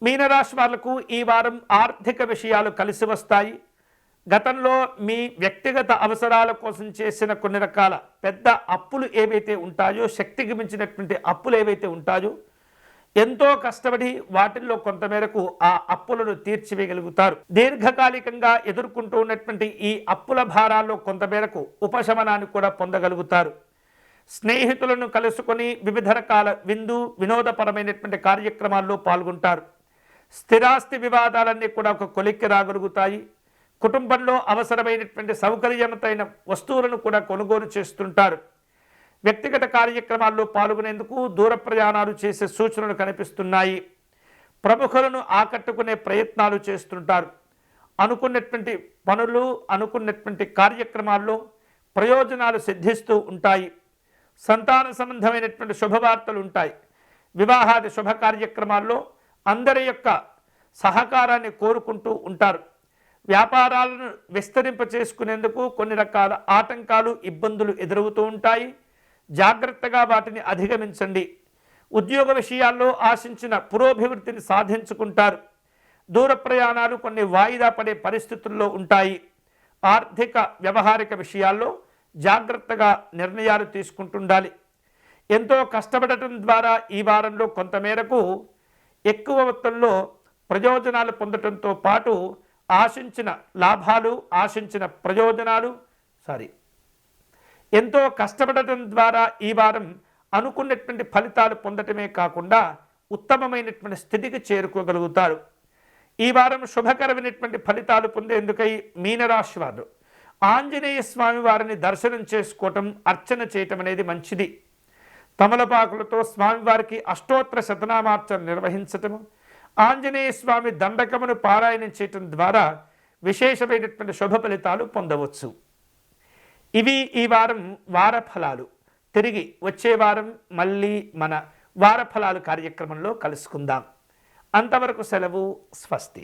మీనరాశి వాళ్లకు ఈ వారం ఆర్థిక విషయాలు కలిసి వస్తాయి. గతంలో మీ వ్యక్తిగత అవసరాల కోసం చేసిన కొన్ని రకాల పెద్ద అప్పులు ఏవైతే ఉంటాయో, శక్తికి మించినటువంటి అప్పులు ఏవైతే ఉంటాయో, ఎంతో కష్టపడి వాటిల్లో కొంతమేరకు ఆ అప్పులను తీర్చివేయగలుగుతారు. దీర్ఘకాలికంగా ఎదుర్కొంటూ ఉన్నటువంటి ఈ అప్పుల భారాల్లో కొంతమేరకు ఉపశమనాన్ని కూడా పొందగలుగుతారు. స్నేహితులను కలుసుకొని వివిధ రకాల వినోదపరమైనటువంటి కార్యక్రమాల్లో పాల్గొంటారు. స్థిరాస్తి వివాదాలన్నీ కూడా ఒక కొలిక్కి రాగలుగుతాయి. కుటుంబంలో అవసరమైనటువంటి సౌకర్యవంతమైన వస్తువులను కూడా కొనుగోలు చేస్తుంటారు. వ్యక్తిగత కార్యక్రమాల్లో పాల్గొనేందుకు దూర ప్రయాణాలు చేసే సూచనలు కనిపిస్తున్నాయి. ప్రముఖులను ఆకట్టుకునే ప్రయత్నాలు చేస్తుంటారు. అనుకున్నటువంటి పనులు, అనుకున్నటువంటి కార్యక్రమాల్లో ప్రయోజనాలు సిద్ధిస్తూ ఉంటాయి. సంతాన సంబంధమైనటువంటి శుభవార్తలు ఉంటాయి. వివాహాది శుభ కార్యక్రమాల్లో అందరి యొక్క సహకారాన్ని కోరుకుంటూ ఉంటారు. వ్యాపారాలను విస్తరింప చేసుకునేందుకు కొన్ని రకాల ఆటంకాలు, ఇబ్బందులు ఎదురవుతూ ఉంటాయి. జాగ్రత్తగా వాటిని అధిగమించండి. ఉద్యోగ విషయాల్లో ఆశించిన పురోభివృద్ధిని సాధించుకుంటారు. దూర ప్రయాణాలు కొన్ని వాయిదా పడే పరిస్థితుల్లో ఉంటాయి. ఆర్థిక వ్యవహారిక విషయాల్లో జాగ్రత్తగా నిర్ణయాలు తీసుకుంటుండాలి. ఎంతో కష్టపడటం ద్వారా ఈ వారంలో కొంతమేరకు ఎక్కువ మొత్తంలో ప్రయోజనాలు పొందడంతో పాటు ఆశించిన లాభాలు, ఆశించిన ప్రయోజనాలు ఎంతో కష్టపడటం ద్వారా ఈ వారం అనుకున్నటువంటి ఫలితాలు పొందటమే కాకుండా ఉత్తమమైనటువంటి స్థితికి చేరుకోగలుగుతారు. ఈ వారం శుభకరమైనటువంటి ఫలితాలు పొందేందుకై మీనరాశి వారు ఆంజనేయ స్వామి వారిని దర్శనం చేసుకోవటం, అర్చన చేయటం అనేది మంచిది. తమలపాకులతో స్వామివారికి అష్టోత్తర శతనామార్చన నిర్వహించటము, ఆంజనేయ స్వామి దండకమును పారాయణం చేయటం ద్వారా విశేషమైనటువంటి శుభ ఫలితాలు పొందవచ్చు. ఇవి ఈ వారం వారఫలాలు. తిరిగి వచ్చే వారం మళ్ళీ మన వారఫలాలు కార్యక్రమంలో కలుసుకుందాం. అంతవరకు సెలవు. స్వస్తి.